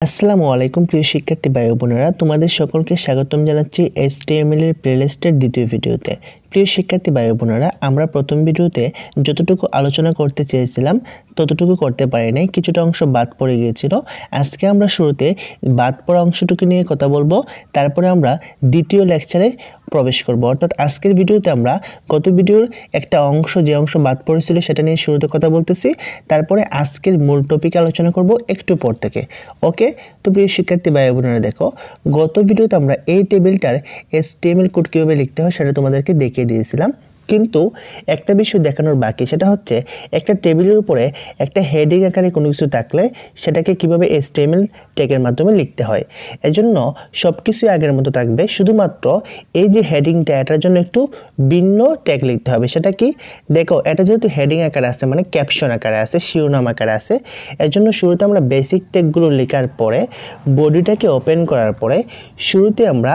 আসসালামু আলাইকুম প্রিয় শিক্ষার্থী ভাই বোনেরা, তোমাদের সকলকে স্বাগতম জানাচ্ছি HTML এর প্লেলিস্টের দ্বিতীয় ভিডিওতে। প্রিয় শিক্ষার্থী ভাই বোনেরা, আমরা প্রথম ভিডিওতে যতটুকু আলোচনা করতে চেয়েছিলাম ততটুকু করতে পারি নাই, কিছুটা অংশ বাদ পড়ে গিয়েছিল। আজকে আমরা শুরুতে বাদ পড়া অংশটুকু নিয়ে কথা বলবো, তারপরে আমরা দ্বিতীয় লেকচারে প্রবেশ করব। অর্থাৎ আজকের ভিডিওতে আমরা গত ভিডিওর একটা অংশ, যে অংশ বাদ পড়েছিল সেটা নিয়ে শুরুতে কথা বলতেছি, তারপরে আজকের মূল টপিক আলোচনা করব একটু পর থেকে। ওকে, তো প্রিয় শিক্ষার্থী ভাই বোনেরা, দেখো গত ভিডিওতে আমরা এই টেবিলটার HTML কোড কীভাবে লিখতে হয় সেটা তোমাদেরকে দেখিয়ে দিয়েছিলাম, কিন্তু একটা বিষয় দেখানোর বাকি, সেটা হচ্ছে একটা টেবিলের উপরে একটা হেডিং আকারে কোনো কিছু থাকলে সেটাকে কিভাবে HTML ট্যাগের মাধ্যমে লিখতে হয়। এজন্য সব কিছুই আগের মতো থাকবে, শুধুমাত্র এই যে হেডিংটা, এটার জন্য একটু ভিন্ন ট্যাগ লিখতে হবে। সেটা কি, দেখো এটা যেহেতু হেডিং আকারে আছে, মানে ক্যাপশন আকারে আছে, শিরোনাম আকারে আছে, এর জন্য শুরুতে আমরা বেসিক ট্যাগগুলো লেখার পরে বডিটাকে ওপেন করার পরে শুরুতে আমরা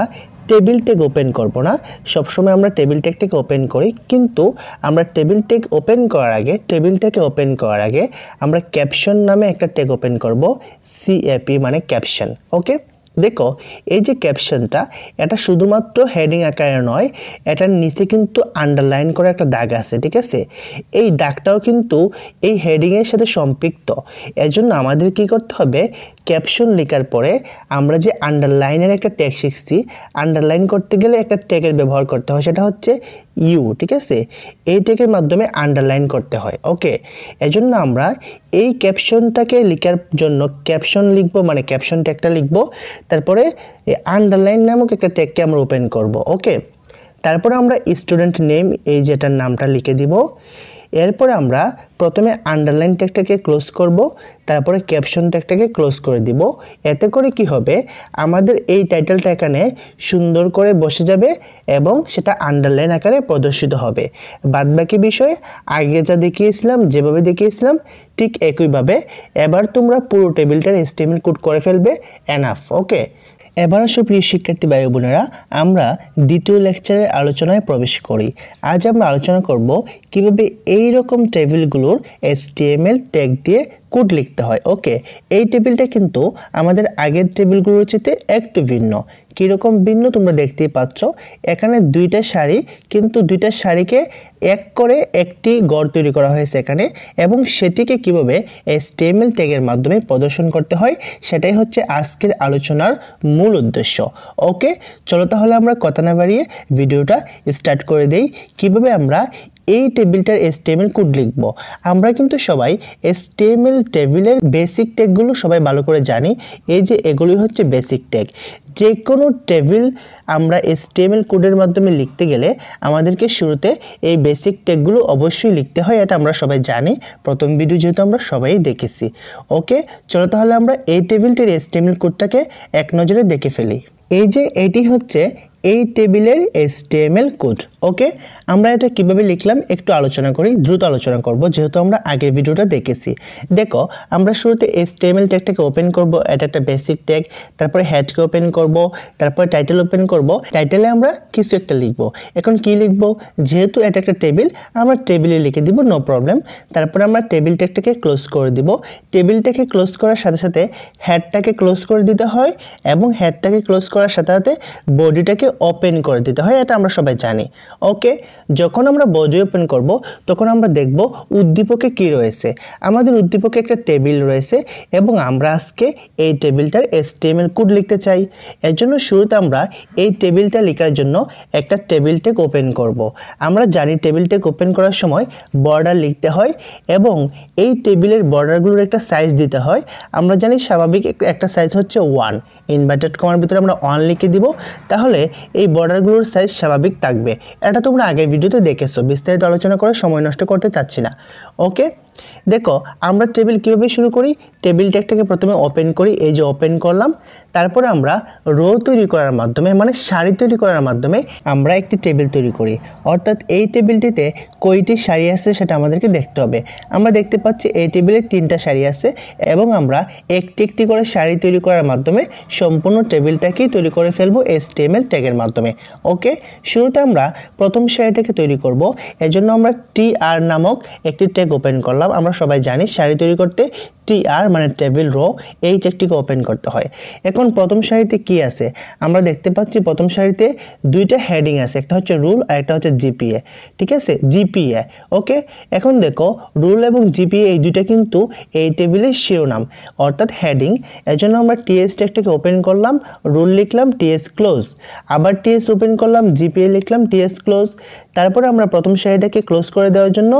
টেবিল ট্যাগ ওপেন করব না। সবসময় আমরা টেবিল ট্যাগটাকে ওপেন করি, কিন্তু আমরা টেবিল ট্যাগ ওপেন করার আগে, টেবিলটাকে ওপেন করার আগে আমরা ক্যাপশন নামে একটা ট্যাগ ওপেন করব, CAP মানে ক্যাপশন। ওকে, দেখো এই যে ক্যাপশনটা, এটা শুধুমাত্র হেডিং আকারে নয়, এটার নিচে কিন্তু আন্ডারলাইন করা একটা দাগ আছে, ঠিক আছে? এই দাগটাও কিন্তু এই হেডিংয়ের সাথে সম্পৃক্ত। এজন্য আমাদের কি করতে হবে, ক্যাপশন লেখার পরে আমরা যে আন্ডারলাইনের একটা ট্যাগ শিখছি, আন্ডারলাইন করতে গেলে একটা ট্যাগের ব্যবহার করতে হয়, সেটা হচ্ছে ইউ, ঠিক আছে? এই ট্যাগের মাধ্যমে আন্ডারলাইন করতে হয়। ওকে, এজন্য আমরা এই ক্যাপশনটাকে লেখার জন্য ক্যাপশন লিখবো, মানে ক্যাপশন ট্যাগটা লিখবো, তারপরে এই আন্ডারলাইন নামক একটা ট্যাগকে আমরা ওপেন করব। ওকে, তারপরে আমরা স্টুডেন্ট নেম, এই যেটার নামটা লিখে দিব। এরপরে আমরা প্রথমে আন্ডারলাইন ট্যাগটাকে ক্লোজ করব, তারপরে ক্যাপশন ট্যাগটাকে ক্লোজ করে দিব। এতে করে কি হবে, আমাদের এই টাইটেলটা এখানে সুন্দর করে বসে যাবে এবং সেটা আন্ডারলাইন আকারে প্রদর্শিত হবে। বাদবাকি বিষয় আগে যা দেখিয়েছিলাম, যেভাবে দেখিয়েছিলাম ঠিক একইভাবে এবার তোমরা পুরো টেবিলটার HTML কোড করে ফেলবে, এনাফ। ওকে, এবার আসো প্রিয় শিক্ষার্থী ভাই বোনেরা, আমরা দ্বিতীয় লেকচারের আলোচনায় প্রবেশ করি। আজ আমরা আলোচনা করব কিভাবে এই রকম টেবিলগুলোর HTML ট্যাগ দিয়ে কোড লিখতে হয়। ওকে, এই টেবিলটা কিন্তু আমাদের আগের টেবিলগুলোর চেয়ে একটু ভিন্ন। কীরকম ভিন্ন তোমরা দেখতেই পাচ্ছ, এখানে দুইটা সারি, কিন্তু দুইটা সারিকে এক করে একটি গড় তৈরি করা হয়েছে এখানে, এবং সেটিকে কিভাবে HTML ট্যাগের মাধ্যমে প্রদর্শন করতে হয় সেটাই হচ্ছে আজকের আলোচনার মূল উদ্দেশ্য। ওকে, চলো তাহলে আমরা কথা না বাড়িয়ে ভিডিওটা স্টার্ট করে দেই। কিভাবে আমরা এই টেবিলটার HTML কোড লিখব। আমরা কিন্তু সবাই HTML টেবিলের বেসিক ট্যাগগুলো সবাই ভালো করে জানি। এই যে এগুলি হচ্ছে বেসিক ট্যাগ। যে কোনো টেবিল আমরা HTML কোডের মাধ্যমে লিখতে গেলে আমাদেরকে শুরুতে এই বেসিক ট্যাগগুলো অবশ্যই লিখতে হয়, এটা আমরা সবাই জানি, প্রথম ভিডিও যেহেতু আমরা সবাই দেখেছি। ওকে, চলো তাহলে আমরা এই টেবিলটির HTML কোডটাকে এক নজরে দেখে ফেলি। এই যে এটি হচ্ছে এই টেবিলের HTML কোড। ওকে, আমরা এটা কিভাবে লিখলাম একটু আলোচনা করি, দ্রুত আলোচনা করব যেহেতু আমরা আগের ভিডিওটা দেখেছি। দেখো, আমরা শুরুতে HTML ট্যাগটাকে ওপেন করব, এটা একটা বেসিক ট্যাগ। তারপরে হেডকে ওপেন করব, তারপরে টাইটেল ওপেন করব। টাইটেলে আমরা কিছু একটা লিখব। এখন কি লিখব, যেহেতু এটা একটা টেবিল, আমরা টেবিলে লিখে দিব, নো প্রবলেম। তারপরে আমরা টেবিল ট্যাগটাকে ক্লোজ করে দিব। টেবিলটাকে ক্লোজ করার সাথে সাথে হেডটাকে ক্লোজ করে দিতে হয়, এবং হেডটাকে ক্লোজ করার সাথে সাথে বডিটাকে ওপেন করে দিতে হয়, এটা আমরা সবাই জানি। ওকে, যখন আমরা বডি ওপেন করব তখন আমরা দেখব উদ্দীপকে কি রয়েছে। আমাদের উদ্দীপকে একটা টেবিল রয়েছে, এবং আমরা আজকে এই টেবিলটার HTML কোড লিখতে চাই। এর জন্য শুরুতে আমরা এই টেবিলটা লেখার জন্য একটা টেবিল ট্যাগ ওপেন করব। আমরা জানি টেবিল ট্যাগ ওপেন করার সময় বর্ডার লিখতে হয়, এবং এই টেবিলের বর্ডারগুলোর একটা সাইজ দিতে হয়। আমরা জানি স্বাভাবিক একটা সাইজ হচ্ছে 1, ইনভার্টেড কমার ভিতরে আমরা 1 লিখে দিব, তাহলে এই বর্ডারগুলোর সাইজ স্বাভাবিক থাকবে। এটা তোমরা আগের ভিডিওতে দেখেছো, বিস্তারিত আলোচনা করে সময় নষ্ট করতে চাচ্ছি না। ওকে, দেখো আমরা টেবিল কীভাবে শুরু করি, টেবিল ট্যাগটাকে প্রথমে ওপেন করি, এই যে ওপেন করলাম। তারপরে আমরা রো তৈরি করার মাধ্যমে, মানে সারি তৈরি করার মাধ্যমে আমরা একটি টেবিল তৈরি করি। অর্থাৎ এই টেবিলটিতে কয়টি সারি আছে সেটা আমাদেরকে দেখতে হবে। আমরা দেখতে পাচ্ছি এই টেবিলে 3টা সারি আছে, এবং আমরা একটি একটি করে সারি তৈরি করার মাধ্যমে সম্পূর্ণ টেবিলটাকেই তৈরি করে ফেলবো HTML ট্যাগের মাধ্যমে। ওকে, শুরুতে আমরা প্রথম সারিটাকে তৈরি করব। এজন্য আমরা TR নামক একটি ট্যাগ ওপেন করলাম। আমরা সবাই জানি সারি তৈরি করতে TR মানে টেবিল রো, এই ট্যাগটিকে ওপেন করতে হয়। এখন প্রথম সারিতে কি আছে আমরা দেখতে পাচ্ছি, প্রথম সারিতে দুইটা হেডিং আছে, একটা হচ্ছে রুল আর একটা হচ্ছে জিপিএ, ঠিক আছে, জিপিএ। ওকে, এখন দেখো রুল এবং জিপিএ এই দুইটা কিন্তু এই টেবিলের শিরোনাম অর্থাৎ হেডিং। এজন্য আমরা টিএস ট্যাগটাকে ওপেন করলাম, রুল লিখলাম, টিএস ক্লোজ, আবার টিএস ওপেন করলাম, জিপিএ লিখলাম, টিএস ক্লোজ। তারপরে আমরা প্রথম সারিটাকে ক্লোজ করে দেওয়ার জন্য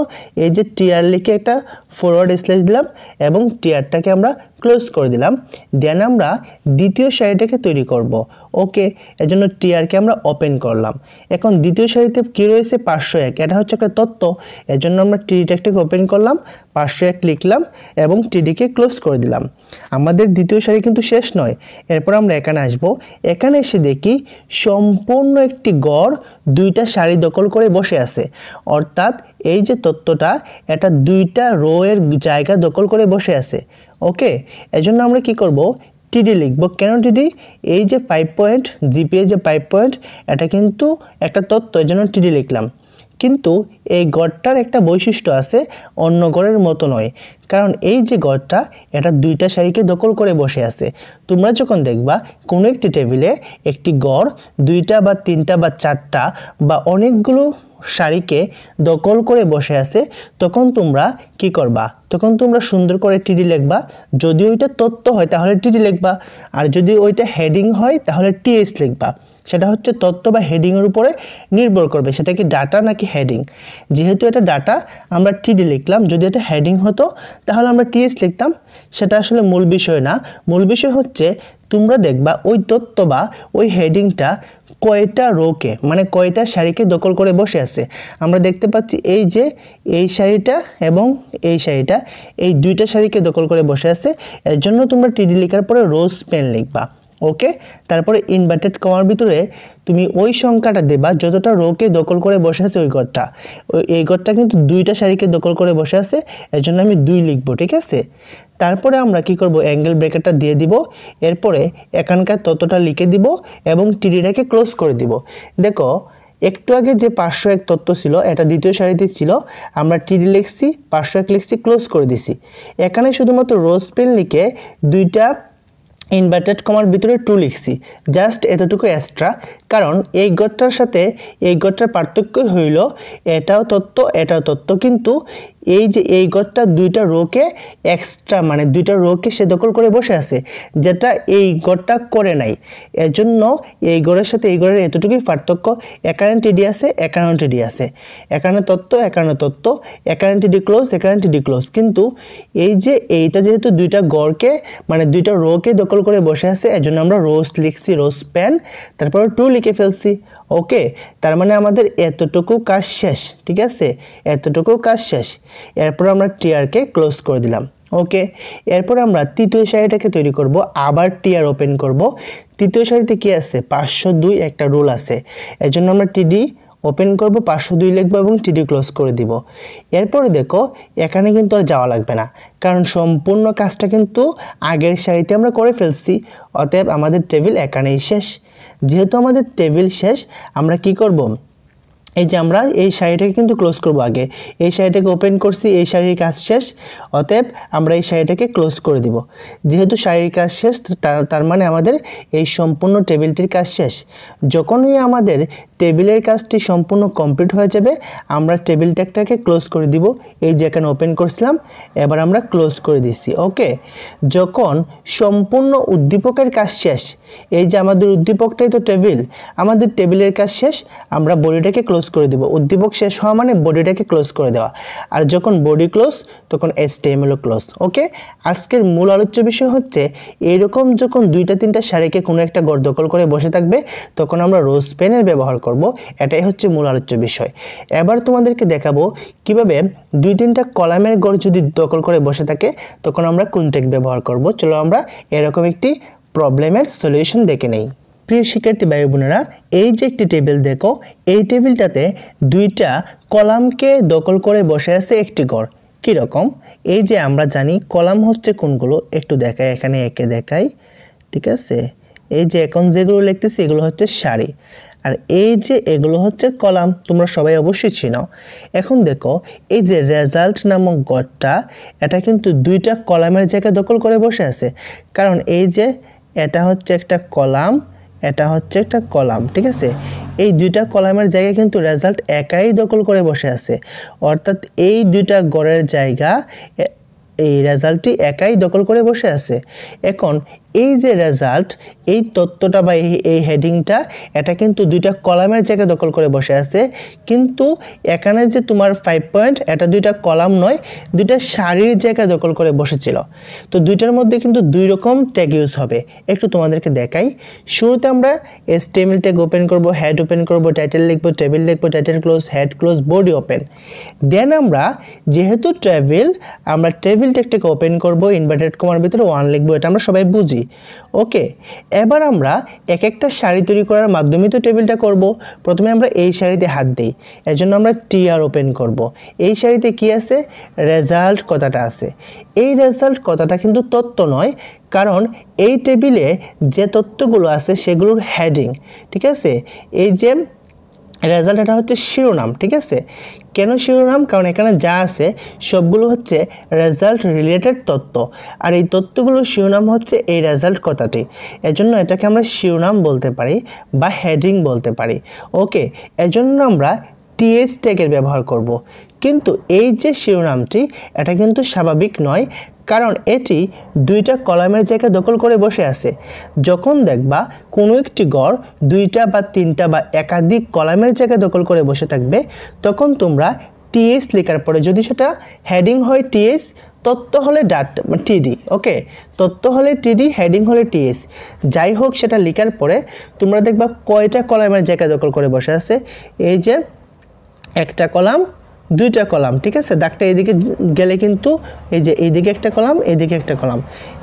এই যে টিআর লিখে একটা ফরওয়ার্ড স্ল্যাশ দিলাম এবং টিআরটাকে আমরা ক্লোজ করে দিলাম। দেন আমরা দ্বিতীয় সারিটাকে তৈরি করব। ওকে, এজন্য টিআরকে আমরা ওপেন করলাম। এখন দ্বিতীয় সারিতে কি রয়েছে 501, এটা হচ্ছে একটা তত্ত্ব, এজন্য আমরা টিডি ট্যাগটাকে ওপেন করলাম, 501 লিখলাম এবং টিডিকে ক্লোজ করে দিলাম। আমাদের দ্বিতীয় সারি কিন্তু শেষ নয়, এরপর আমরা এখানে আসব। এখানে এসে দেখি সম্পূর্ণ একটি গড় দুইটা সারি দখল করে বসে আছে, অর্থাৎ এই যে তত্ত্বটা এটা দুইটা রো এর জায়গা দখল করে বসে আছে। ওকে, এজন্য আমরা কি করব, টিডি লিখব। কেন টিডি? এই যে 5 পয়েন্ট জিপিএ যে 5 পয়েন্ট এটা কিন্তু একটা তত্ত্ব, এজন্য টিডি লিখলাম। কিন্তু এই গড়টার একটা বৈশিষ্ট্য আছে, অন্য গড়ের মতো নয়, কারণ এই যে গড়টা এটা দুইটা সারিকে দখল করে বসে আছে। তোমরা যখন দেখবা কোনো একটি টেবিলে একটি গড় দুইটা বা তিনটা বা চারটা বা অনেকগুলো সারিকে দখল করে বসে আছে, তখন তোমরা কি করবা, তখন তোমরা সুন্দর করে টিডি লিখবা। যদি ওইটা তত্ত্ব হয় তাহলে টিডি লিখবা, আর যদি ওইটা হেডিং হয় তাহলে টিএস লিখবা। সেটা হচ্ছে তত্ত্ব বা হেডিংয়ের উপরে নির্ভর করবে সেটা কি ডাটা নাকি হেডিং। যেহেতু এটা ডাটা আমরা টিডি লিখলাম, যদি এটা হেডিং হতো তাহলে আমরা টিএস লিখতাম। সেটা আসলে মূল বিষয় না, মূল বিষয় হচ্ছে তোমরা দেখবা ওই তত্ত্ব বা ওই হেডিংটা কয়টা রোকে মানে কয়টা সারিকে দখল করে বসে আছে। আমরা দেখতে পাচ্ছি এই যে এই সারিটা এবং এই সারিটা, এই দুইটা সারিকে দখল করে বসে আছে। এর জন্য তোমরা টিডি লেখার পরে রোজ পেন লিখবা। ওকে, তারপরে ইনভার্টেড কমার ভিতরে তুমি ওই সংখ্যাটা দেবা যতটা রোকে দখল করে বসে আছে ওই ঘরটা। এই ঘরটা কিন্তু দুইটা সারিকে দখল করে বসে আছে, এর জন্য আমি 2 লিখবো, ঠিক আছে। তারপরে আমরা কি করব, অ্যাঙ্গেল ব্রেকেটটা দিয়ে দিব, এরপরে এখানকার ততটা লিখে দিব এবং টিডিটাকে ক্লোজ করে দিব। দেখো একটু আগে যে 501 তত্ত্ব ছিল এটা দ্বিতীয় সারিতে ছিল, আমরা টিডি লিখছি, 501 লিখছি, ক্লোজ করে দিছি। এখানে শুধুমাত্র রোজ পেন লিখে দুইটা ইনভার্টেড কমার ভিতরে 2 লিখছি, জাস্ট এতটুকু এক্সট্রা, কারণ এই গড়টার সাথে এই গড়টার পার্থক্য হইল এটাও তত্ত্ব এটাও তত্ত্ব, কিন্তু এই যে এই গড়টা দুইটা রোকে এক্সট্রা মানে দুইটা রোকে সে দখল করে বসে আছে, যেটা এই গড়টা করে নাই। এজন্য এই গড়ের সাথে এই গড়ের এতটুকুই পার্থক্য, এখানে টিডি আছে এখানে টিডি আছে, এখানে তত্ত্ব এখানে তত্ত্ব, এখানে টিডি ক্লোজ এখানে টিডি ক্লোজ। কিন্তু এই যে এইটা যেহেতু দুইটা গড়কে মানে দুইটা রোকে দখল করে বসে আছে, এজন্য আমরা রোজ লিখছি, রোজ পেন, তারপর 2 লিখে ফেলছি। ওকে, তার মানে আমাদের এতটুকু কাজ শেষ, ঠিক আছে, এতটুকু কাজ শেষ। এরপর আমরা টিআরকে ক্লোজ করে দিলাম। ওকে, এরপর আমরা তৃতীয় সারিটাকে তৈরি করব, আবার টিআর ওপেন করব। তৃতীয় সারিতে কি আছে 502 একটা রুল আছে, এজন্য আমরা টিডি ওপেন করব, 502 লিখবো এবং টিডি ক্লোজ করে দিব। এরপরে দেখো এখানে কিন্তু আর যাওয়া লাগবে না, কারণ সম্পূর্ণ কাজটা কিন্তু আগের সারিতে আমরা করে ফেলছি, অতএব আমাদের টেবিল এখানেই শেষ। যেহেতু আমাদের টেবিল শেষ, আমরা কি করব, এই যে আমরা এই সারিটাকে কিন্তু ক্লোজ করব। আগে এই সারিটাকে ওপেন করছি, এই সারির কাজ শেষ, অতএব আমরা এই সারিটাকে ক্লোজ করে দিব। যেহেতু সারির কাজ শেষ তার মানে আমাদের এই সম্পূর্ণ টেবিলটির কাজ শেষ। যখনই আমাদের টেবিলের কাজটি সম্পূর্ণ কমপ্লিট হয়ে যাবে আমরা টেবিল ট্যাগটাকে ক্লোজ করে দিব। এই যে এখানে ওপেন করছিলাম, এবার আমরা ক্লোজ করে দিচ্ছি। ওকে, যখন সম্পূর্ণ উদ্দীপকের কাজ শেষ, এই যে আমাদের উদ্দীপকটাই তো টেবিল, আমাদের টেবিলের কাজ শেষ, আমরা বডিটাকে ক্লোজ করে দিব। উদ্দীপক শেষ হওয়া মানে বডিটাকে ক্লোজ করে দেওয়া, আর যখন বডি ক্লোজ তখন HTML ক্লোজ। ওকে, আজকের মূল আলোচ্য বিষয় হচ্ছে এইরকম যখন দুইটা তিনটা সারিকে কোনো একটা গড় দখল করে বসে থাকবে তখন আমরা রোজ পেনের ব্যবহার করব, এটাই হচ্ছে মূল আলোচ্য বিষয়। এবার তোমাদেরকে দেখাবো কিভাবে দুই তিনটা কলামের গড় যদি দখল করে বসে থাকে তখন আমরা কোন ট্যাগ ব্যবহার করব। চলো আমরা এরকম একটি প্রবলেমের সলিউশন দেখে নেই। প্রিয় শিক্ষার্থী ভাই বোনেরা, এই যে একটি টেবিল দেখো, এই টেবিলটাতে দুইটা কলামকে দখল করে বসে আছে একটি গড়। কীরকম, এই যে আমরা জানি কলাম হচ্ছে কোনগুলো, একটু দেখাই, এখানে একে দেখাই, ঠিক আছে। এই যে এখন যেগুলো লিখতেছি এগুলো হচ্ছে সারি, আর এই যে এগুলো হচ্ছে কলাম, তোমরা সবাই অবশ্যই চিনো। এখন দেখো এই যে রেজাল্ট নামক ঘরটা, এটা কিন্তু দুইটা কলামের জায়গায় দখল করে বসে আছে। কারণ এই যে এটা হচ্ছে একটা কলাম, এটা হচ্ছে একটা কলাম, ঠিক আছে। এই দুইটা কলামের জায়গায় কিন্তু রেজাল্ট একাই দখল করে বসে আছে, অর্থাৎ এই দুইটা ঘরের জায়গা এই রেজাল্টটি একাই দখল করে বসে আছে। এখন এই যে রেজাল্ট, এই তথ্যটা বা এই হেডিংটা, এটা কিন্তু দুইটা কলামের জায়গায় দখল করে বসে আছে। কিন্তু এখানে যে তোমার 5 পয়েন্ট, এটা দুইটা কলাম নয়, দুইটা সারির জায়গায় দখল করে বসেছিল। তো দুইটার মধ্যে কিন্তু দুই রকম ট্যাগ ইউজ হবে, একটু তোমাদেরকে দেখাই। শুরুতে আমরা HTML ট্যাগ ওপেন করব, হেড ওপেন করব, টাইটেল লিখব, টেবিল লিখব, title close, head close, body open. Then আমরা যেহেতু টেবিল, আমরা টেবিল ট্যাগটাকে ওপেন করব, ইনভার্টেড কমার ভিতরে 1 লিখব, এটা আমরা সবাই বুঝি। ওকে, এবার আমরা এক একটা সারি তৈরি করার মাধ্যমে তো টেবিলটা করব। প্রথমে আমরা এই সারিতে হাত দিই, এজন্য আমরা TR ওপেন করব। এই সারিতে কি আছে? রেজাল্ট কথাটা আছে। এই রেজাল্ট কথাটা কিন্তু তথ্য নয়, কারণ এই টেবিলে যে তথ্যগুলো আছে সেগুলোর হেডিং, ঠিক আছে। এই যে রেজাল্ট, এটা হচ্ছে শিরোনাম, ঠিক আছে। কেন শিরোনাম? কারণ এখানে যা আছে সবগুলো হচ্ছে রেজাল্ট রিলেটেড তথ্য, আর এই তথ্যগুলোর শিরোনাম হচ্ছে এই রেজাল্ট কথাটি। এজন্য এটাকে আমরা শিরোনাম বলতে পারি বা হেডিং বলতে পারি। ওকে, এজন্য আমরা TH ট্যাগের ব্যবহার করব। কিন্তু এই যে শিরোনামটি, এটা কিন্তু স্বাভাবিক নয়, কারণ এটি দুইটা কলামের জায়গায় দখল করে বসে আছে। যখন দেখবা কোনো একটি ঘর দুইটা বা তিনটা বা একাধিক কলামের জায়গায় দখল করে বসে থাকবে, তখন তোমরা TH লেখার পরে যদি সেটা হেডিং হয় TH, তথ্য হলে TD, ওকে, তথ্য হলে TD, হেডিং হলে TH, যাই হোক, সেটা লেখার পরে তোমরা দেখবা কয়টা কলামের জায়গায় দখল করে বসে আছে। এই যে একটা কলাম, দুইটা কলাম, ঠিক আছে। দাগটা এইদিকে গেলে কিন্তু এই যে এইদিকে একটা কলাম, এইদিকে একটা কলাম,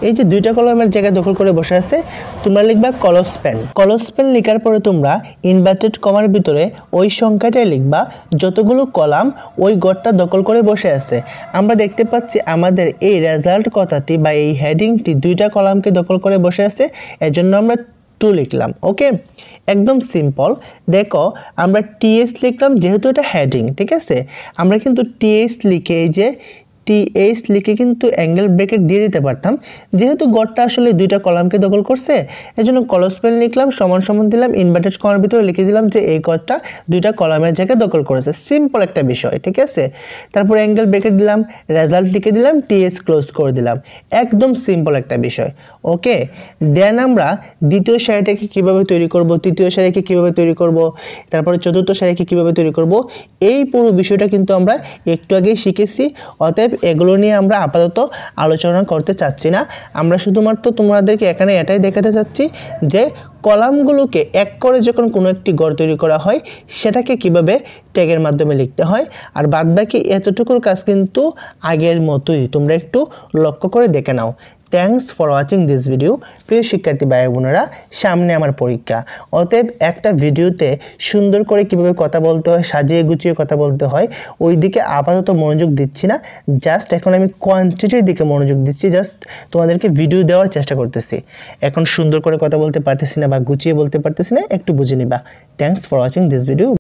এই যে দুইটা কলামের জায়গায় দখল করে বসে আছে। তোমরা লিখবা কলস পেন। কলস পেন লেখার পরে তোমরা ইনভার্টেড কমার ভিতরে ওই সংখ্যাটাই লিখবা যতগুলো কলাম ওই ঘরটা দখল করে বসে আছে। আমরা দেখতে পাচ্ছি আমাদের এই রেজাল্ট কথাটি বা এই হেডিংটি দুইটা কলামকে দখল করে বসে আছে, এজন্য আমরা 2 লিখলাম। ওকে, একদম সিম্পল। দেখো আমরা TH লিখলাম যেহেতু এটা হেডিং, ঠিক আছে। আমরা কিন্তু TH লিখে, এই যে TH লিখে কিন্তু অ্যাঙ্গেল ব্রেকেট দিয়ে দিতে পারতাম, যেহেতু ঘরটা আসলে দুইটা কলামকে দখল করছে, এজন্য কলস পেন লিখলাম, সমান সমান দিলাম, ইনভার্টেড কমার ভিতরে লিখে দিলাম যে এই ঘরটা দুইটা কলামের জায়গায় দখল করেছে। সিম্পল একটা বিষয়, ঠিক আছে। তারপর অ্যাঙ্গেল ব্রেকেট দিলাম, রেজাল্ট লিখে দিলাম, TH ক্লোজ করে দিলাম। একদম সিম্পল একটা বিষয়। ওকে, দেন আমরা দ্বিতীয় সারিটাকে কিভাবে তৈরি করব, তৃতীয় সারিকে কিভাবে তৈরি করব, তারপরে চতুর্থ সারিকে কিভাবে তৈরি করব, এই পুরো বিষয়টা কিন্তু আমরা একটু আগেই শিখেছি। অতএব এগুলো নিয়ে আমরা আপাতত আলোচনা করতে চাচ্ছি না। আমরা শুধুমাত্র তোমাদেরকে এখানে এটাই দেখাতে চাচ্ছি যে কলামগুলোকে এক করে যখন কোনো একটি ঘর তৈরি করা হয়, সেটাকে কিভাবে ট্যাগের মাধ্যমে লিখতে হয়। আর বাদবাকি এতটুকুর কাজ কিন্তু আগের মতোই, তোমরা একটু লক্ষ্য করে দেখে নাও। Thanks for watching this video. প্রিয় শিক্ষার্থী ভাই বোনেরা, সামনে আমার পরীক্ষা, অতএব একটা ভিডিওতে সুন্দর করে কিভাবে কথা বলতে হয়, সাজিয়ে গুছিয়ে কথা বলতে হয়, ওই দিকে আপাতত মনোযোগ দিচ্ছি না। জাস্ট এখন আমি কোয়ান্টিটির দিকে মনোযোগ দিচ্ছি, জাস্ট তোমাদেরকে ভিডিও দেওয়ার চেষ্টা করতেছি। এখন সুন্দর করে কথা বলতে পারতেছি না বা গুছিয়ে বলতে পারতেছি না, একটু বুঝে নিবা। Thanks for watching this video.